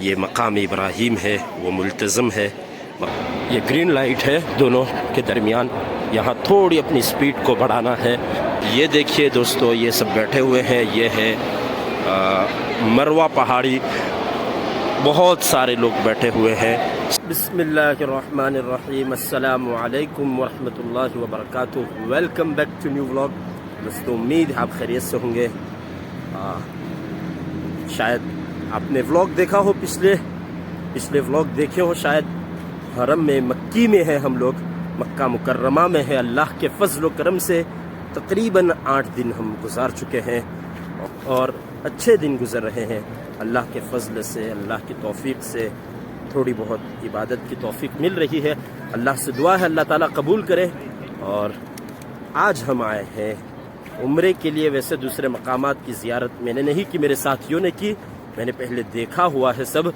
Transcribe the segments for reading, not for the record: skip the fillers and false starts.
یہ مقام ابراہیم ہے وہ ملتزم ہے. یہ گرین لائٹ ہے دونوں کے درمیان. یہاں تھوڑی اپنی سپیڈ کو بڑھانا ہے. یہ دیکھیے دوستو یہ سب بیٹھے ہوئے ہیں. یہ ہے مروہ پہاڑی. بہت سارے لوگ بیٹھے ہوئے ہیں. بسم اللہ الرحمن الرحیم. السلام علیکم ورحمۃ اللہ وبرکاتہ. Welcome back to new vlog. دوستو امید ہے آپ خیریت سے ہوں گے. شاید آپ نے ولاگ دیکھا ہو پچھلے ولاگ دیکھے ہو شاید. حرم میں مکی میں ہے ہم لوگ, مکہ مکرمہ میں ہے. اللہ کے فضل و کرم سے تقریباً 8 دن ہم گزار چکے ہیں اور اچھے دن گزر رہے ہیں. اللہ کے فضل سے, اللہ کی توفیق سے تھوڑی بہت عبادت کی توفیق مل رہی ہے. اللہ سے دعا ہے اللہ تعالیٰ قبول کرے. اور آج ہم آئے ہیں عمرے کے لیے. ویسے دوسرے مقامات کی زیارت میں نے نہیں کی, میرے ساتھیوں نے کی. میں نے پہلے دیکھا ہوا ہے سب,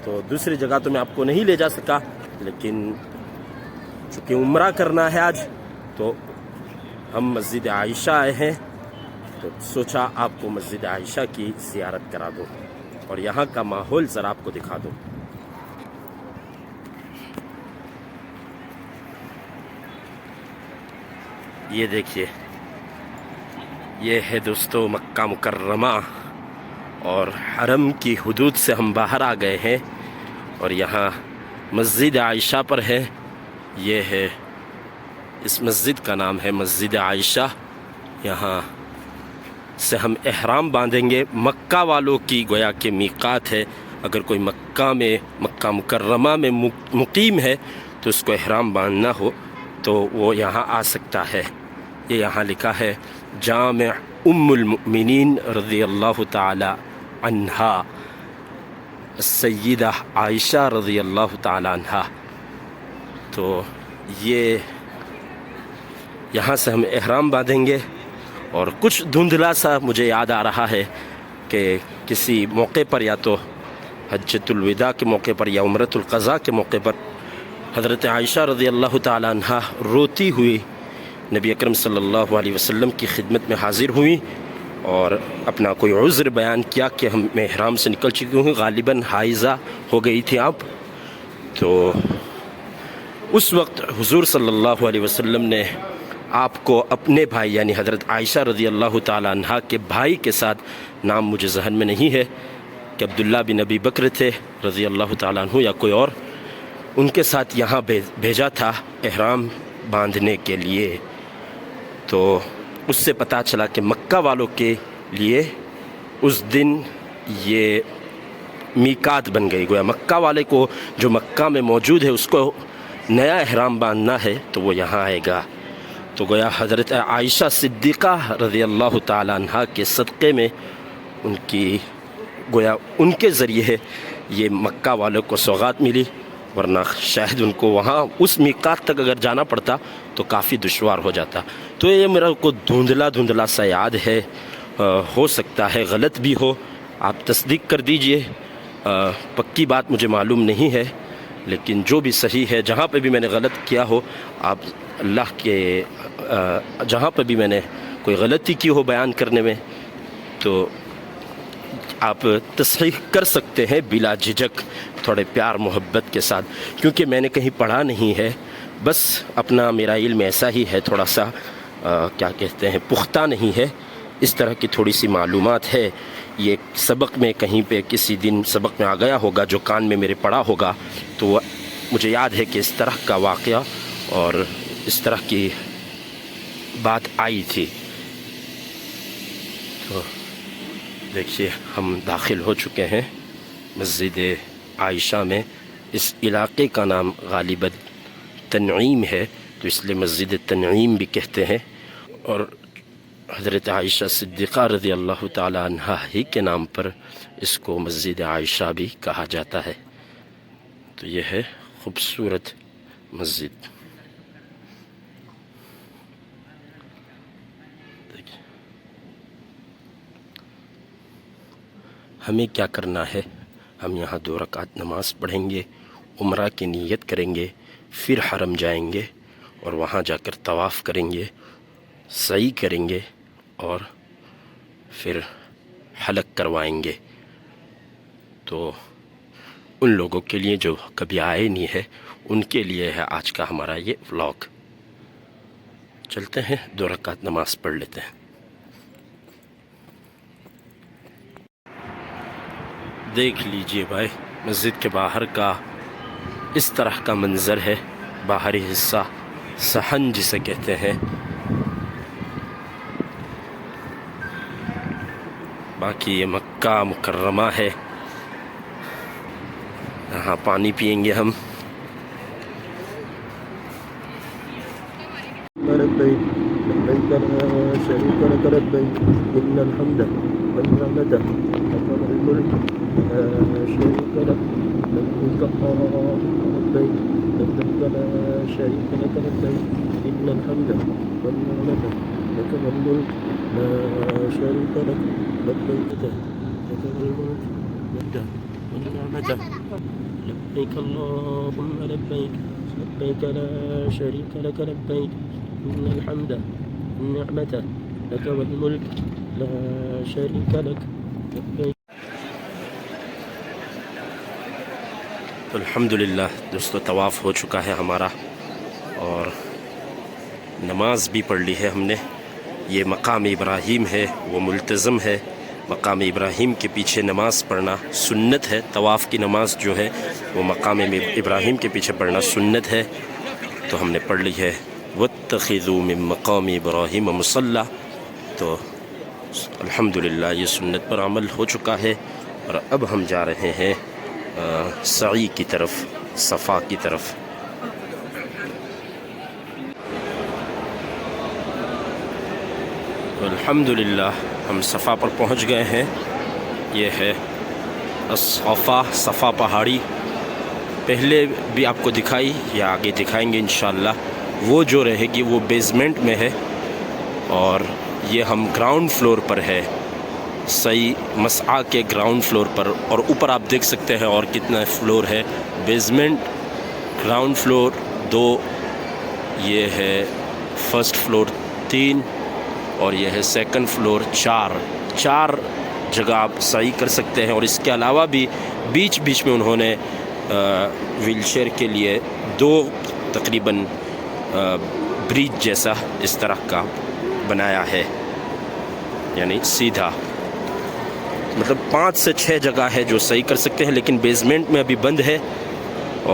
تو دوسری جگہ تو میں آپ کو نہیں لے جا سکا. لیکن چونکہ عمرہ کرنا ہے آج, تو ہم مسجد عائشہ آئے ہیں, تو سوچا آپ کو مسجد عائشہ کی زیارت کرا دوں اور یہاں کا ماحول ذرا آپ کو دکھا دوں. یہ دیکھیے, یہ ہے دوستو مکہ مکرمہ, اور حرم کی حدود سے ہم باہر آ گئے ہیں اور یہاں مسجد عائشہ پر ہے. یہ ہے, اس مسجد کا نام ہے مسجد عائشہ. یہاں سے ہم احرام باندھیں گے. مکہ والوں کی گویا کہ میقات ہے. اگر کوئی مکہ مکرمہ میں مقیم ہے تو اس کو احرام باندھنا ہو تو وہ یہاں آ سکتا ہے. یہ یہاں لکھا ہے جامع ام المؤمنین رضی اللہ تعالی عنہا, السیدہ عائشہ رضی اللہ تعالی عنہا. تو یہ یہاں سے ہم احرام باندھیں گے. اور کچھ دھندلا سا مجھے یاد آ رہا ہے کہ کسی موقع پر, یا تو حجۃ الوداع کے موقع پر یا عمرۃ القضاء کے موقع پر, حضرت عائشہ رضی اللہ تعالی عنہا روتی ہوئی نبی اکرم صلی اللہ علیہ وسلم کی خدمت میں حاضر ہوئیں اور اپنا کوئی عذر بیان کیا کہ ہم احرام سے نکل چکی ہوں. غالباً حائضہ ہو گئی تھی آپ. تو اس وقت حضور صلی اللہ علیہ وسلم نے آپ کو اپنے بھائی یعنی حضرت عائشہ رضی اللہ تعالی عنہا کے بھائی کے ساتھ, نام مجھے ذہن میں نہیں ہے کہ عبداللہ بن ابی بکر تھے رضی اللہ تعالی عنہ یا کوئی اور, ان کے ساتھ یہاں بھیجا تھا احرام باندھنے کے لیے. تو اس سے پتہ چلا کہ مکہ والوں کے لیے اس دن یہ میقات بن گئی. گویا مکہ والے کو جو مکہ میں موجود ہے اس کو نیا احرام باندھنا ہے تو وہ یہاں آئے گا. تو گویا حضرت عائشہ صدیقہ رضی اللہ تعالی عنہا کے صدقے میں ان کی گویا ان کے ذریعے یہ مکہ والوں کو سوغات ملی, ورنہ شاید ان کو وہاں اس میقات تک اگر جانا پڑتا تو کافی دشوار ہو جاتا. تو یہ میرا کو دھندلا سا یاد ہے, ہو سکتا ہے غلط بھی ہو, آپ تصدیق کر دیجئے. پکی بات مجھے معلوم نہیں ہے, لیکن جو بھی صحیح ہے, جہاں پہ بھی میں نے غلط کیا ہو, آپ اللہ کے جہاں پہ بھی میں نے کوئی غلطی کی ہو بیان کرنے میں, تو آپ تصحیح کر سکتے ہیں بلا جھجک, تھوڑے پیار محبت کے ساتھ. کیونکہ میں نے کہیں پڑھا نہیں ہے, بس اپنا میرا علم ایسا ہی ہے, تھوڑا سا کیا کہتے ہیں پختہ نہیں ہے. اس طرح کی تھوڑی سی معلومات ہے. یہ سبق میں کہیں پہ کسی دن سبق میں آ گیا ہوگا, جو کان میں میرے پڑھا ہوگا, تو مجھے یاد ہے کہ اس طرح کا واقعہ اور اس طرح کی بات آئی تھی. تو دیکھیے ہم داخل ہو چکے ہیں مسجد عائشہ میں. اس علاقے کا نام غالباً تنعیم ہے, تو اس لیے مسجد تنعیم بھی کہتے ہیں, اور حضرت عائشہ صدیقہ رضی اللہ تعالی عنہا ہی کے نام پر اس کو مسجد عائشہ بھی کہا جاتا ہے. تو یہ ہے خوبصورت مسجد. ہمیں کیا کرنا ہے, ہم یہاں 2 رکعت نماز پڑھیں گے, عمرہ کی نیت کریں گے, پھر حرم جائیں گے اور وہاں جا کر طواف کریں گے, سعی کریں گے اور پھر حلق کروائیں گے. تو ان لوگوں کے لیے جو کبھی آئے نہیں ہے، ان کے لیے ہے آج کا ہمارا یہ ولاگ۔ چلتے ہیں 2 رکعت نماز پڑھ لیتے ہیں۔ دیکھ لیجئے بھائی، مسجد کے باہر کا اس طرح کا منظر ہے، باہری حصہ صحن جسے کہتے ہیں۔ باقی یہ مکہ مکرمہ ہے، یہاں پانی پئیں گے ہم۔ لبيك لبيك لا شريك لك لبيك إن الحمد والنعمة لك والملك لا شريك لك لبيك لبيك لبيك لا شريك لك لبيك إن الحمد والنعمة لك والملك لا شريك لك لبيك لك والملك لك والنعمة لبيك اللهم لبيك لبيك لا شريك لك لبيك إن الحمد والنعمة لك والملك لا شريك لك لبيك۔ تو الحمدللہ دوستو طواف ہو چکا ہے ہمارا، اور نماز بھی پڑھ لی ہے ہم نے۔ یہ مقام ابراہیم ہے، وہ ملتزم ہے۔ مقام ابراہیم کے پیچھے نماز پڑھنا سنت ہے۔ طواف کی نماز جو ہے وہ مقام ابراہیم کے پیچھے پڑھنا سنت ہے، تو ہم نے پڑھ لی ہے۔ وَاتَّخِذُوا مِن مَّقَامِ إِبْرَاهِيمَ مُصَلًّى، تو الحمدللہ یہ سنت پر عمل ہو چکا ہے، اور اب ہم جا رہے ہیں سعی کی طرف، صفا کی طرف۔ الحمدللہ ہم صفا پر پہنچ گئے ہیں۔ یہ ہے صفا پہاڑی، پہلے بھی آپ کو دکھائی یا آگے دکھائیں گے انشاءاللہ۔ وہ جو رہے گی وہ بیزمنٹ میں ہے، اور یہ ہم گراؤنڈ فلور پر ہے، سعی مسعی کے گراؤنڈ فلور پر، اور اوپر آپ دیکھ سکتے ہیں اور کتنا فلور ہے۔ بیزمنٹ، گراؤنڈ فلور 2، یہ ہے فرسٹ فلور 3، اور یہ ہے سیکنڈ فلور 4 جگہ آپ سعی کر سکتے ہیں۔ اور اس کے علاوہ بھی بیچ بیچ میں انہوں نے ویل چیئر کے لیے 2 تقریباً برج جیسا اس طرح کا بنایا ہے، یعنی سیدھا، مطلب 5 سے 6 جگہ ہے جو صحیح کر سکتے ہیں، لیکن بیزمنٹ میں ابھی بند ہے،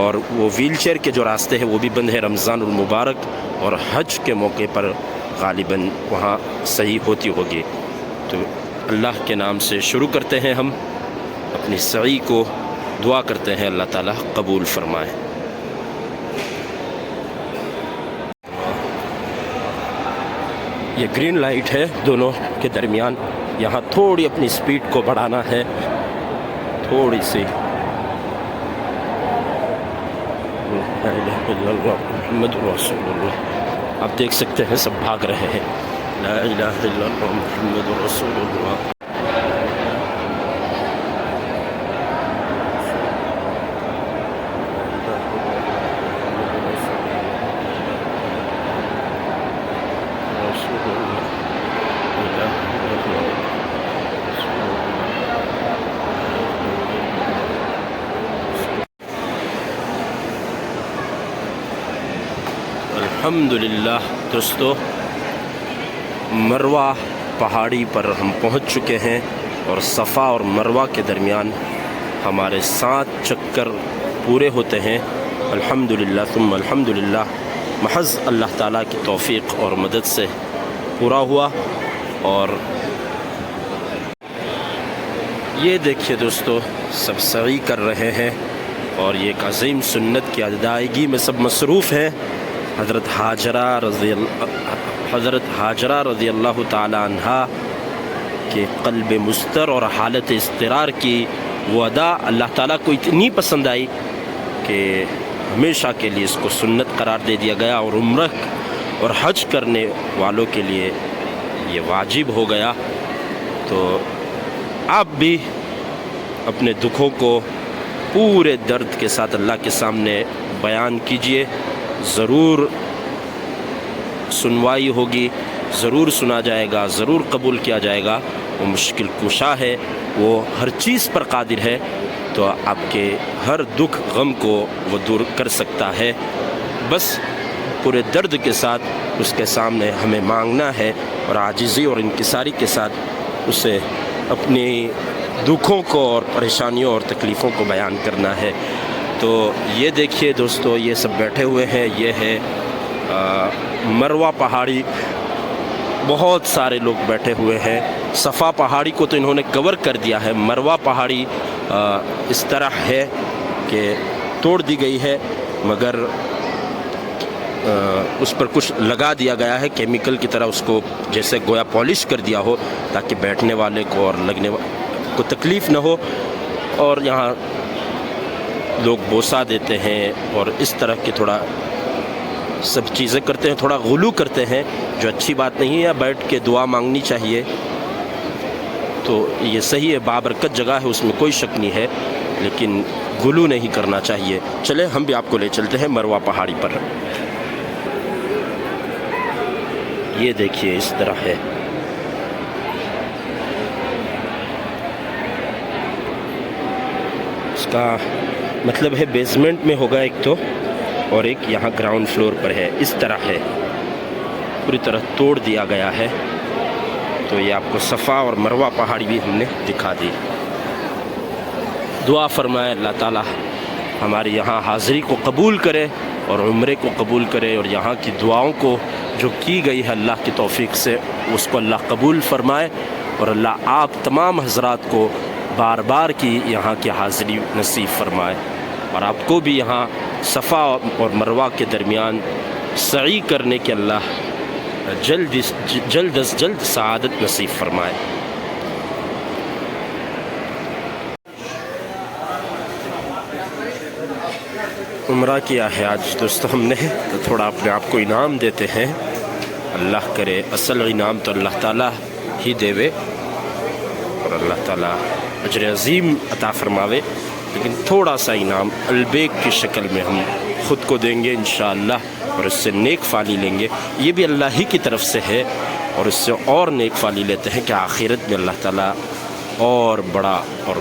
اور وہ ویل چیئر کے جو راستے ہیں وہ بھی بند ہے۔ رمضان المبارک اور حج کے موقع پر غالباً وہاں صحیح ہوتی ہوگی۔ تو اللہ کے نام سے شروع کرتے ہیں ہم اپنی سعی کو، دعا کرتے ہیں اللہ تعالیٰ قبول فرمائے۔ یہ گرین لائٹ ہے دونوں کے درمیان، یہاں تھوڑی اپنی سپیڈ کو بڑھانا ہے، تھوڑی سی۔ لا الہ الا اللہ محمد رسول اللہ، آپ دیکھ سکتے ہیں سب بھاگ رہے ہیں۔ لا الہ الا اللہ محمد رسول اللہ۔ الحمدللہ دوستو، مروہ پہاڑی پر ہم پہنچ چکے ہیں، اور صفا اور مروہ کے درمیان ہمارے 7 چکر پورے ہوتے ہیں الحمدللہ ثم الحمدللہ، محض اللہ تعالیٰ کی توفیق اور مدد سے پورا ہوا۔ اور یہ دیکھیے دوستو، سب سعی کر رہے ہیں، اور یہ ایک عظیم سنت کی ادائیگی میں سب مصروف ہیں۔ حضرت حاجرہ رضی اللہ تعالی عنہا کے قلب مستر اور حالت اضطرار کی وہ ادا اللہ تعالیٰ کو اتنی پسند آئی کہ ہمیشہ کے لیے اس کو سنت قرار دے دیا گیا، اور عمرہ اور حج کرنے والوں کے لیے یہ واجب ہو گیا۔ تو آپ بھی اپنے دکھوں کو پورے درد کے ساتھ اللہ کے سامنے بیان کیجئے، ضرور سنوائی ہوگی، ضرور سنا جائے گا، ضرور قبول کیا جائے گا۔ وہ مشکل کشا ہے، وہ ہر چیز پر قادر ہے۔ تو آپ کے ہر دکھ غم کو وہ دور کر سکتا ہے. بس پورے درد کے ساتھ اس کے سامنے ہمیں مانگنا ہے اور عاجزی اور انکساری کے ساتھ اسے اپنی دکھوں کو اور پریشانیوں اور تکلیفوں کو بیان کرنا ہے. تو یہ دیکھیے دوستو، یہ سب بیٹھے ہوئے ہیں. یہ ہے مروہ پہاڑی. بہت سارے لوگ بیٹھے ہوئے ہیں. صفا پہاڑی کو تو انہوں نے کور کر دیا ہے. مروہ پہاڑی اس طرح ہے کہ توڑ دی گئی ہے، مگر اس پر کچھ لگا دیا گیا ہے کیمیکل کی طرح، اس کو جیسے گویا پالش کر دیا ہو تاکہ بیٹھنے والے کو اور لگنے کو تکلیف نہ ہو. اور یہاں لوگ بوسہ دیتے ہیں اور اس طرح کی تھوڑا سب چیزیں کرتے ہیں، تھوڑا غلو کرتے ہیں، جو اچھی بات نہیں ہے. بیٹھ کے دعا مانگنی چاہیے. تو یہ صحیح ہے، بابرکت جگہ ہے، اس میں کوئی شک نہیں ہے، لیکن غلو نہیں کرنا چاہیے. چلے ہم بھی آپ کو لے چلتے ہیں مروہ پہاڑی پر. یہ دیکھیے اس طرح ہے. اس کا مطلب ہے بیسمنٹ میں ہوگا ایک تو، اور ایک یہاں گراؤنڈ فلور پر ہے. اس طرح ہے، پوری طرح توڑ دیا گیا ہے. تو یہ آپ کو صفا اور مروہ پہاڑی بھی ہم نے دکھا دی. دعا فرمائے اللہ تعالیٰ ہماری یہاں حاضری کو قبول کرے اور عمرے کو قبول کرے، اور یہاں کی دعاؤں کو جو کی گئی ہے اللہ کی توفیق سے اس کو اللہ قبول فرمائے، اور اللہ آپ تمام حضرات کو بار بار کی یہاں کی حاضری نصیب فرمائے، اور آپ کو بھی یہاں صفا اور مروہ کے درمیان سعی کرنے کے اللہ جلد از جلد سعادت نصیب فرمائے. عمرہ کیا ہے آج دوستو ہم نے، تو تھوڑا اپنے آپ کو انعام دیتے ہیں. اللہ کرے اصل انعام تو اللہ تعالیٰ ہی دے، اور اللہ تعالیٰ اجر عظیم عطا فرماوے، لیکن تھوڑا سا انعام البیک کی شکل میں ہم خود کو دیں گے انشاءاللہ، اور اس سے نیک فالی لیں گے. یہ بھی اللہ ہی کی طرف سے ہے، اور اس سے اور نیک فالی لیتے ہیں کہ آخرت میں اللہ تعالیٰ اور بڑا اور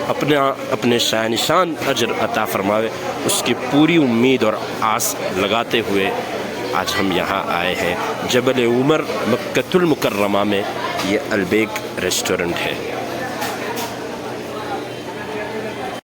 اپنے شاہ نشان اجر عطا فرماوے. اس کی پوری امید اور آس لگاتے ہوئے آج ہم یہاں آئے ہیں. جبل عمر مکۃ المکرمہ میں یہ البیک ریسٹورنٹ ہے.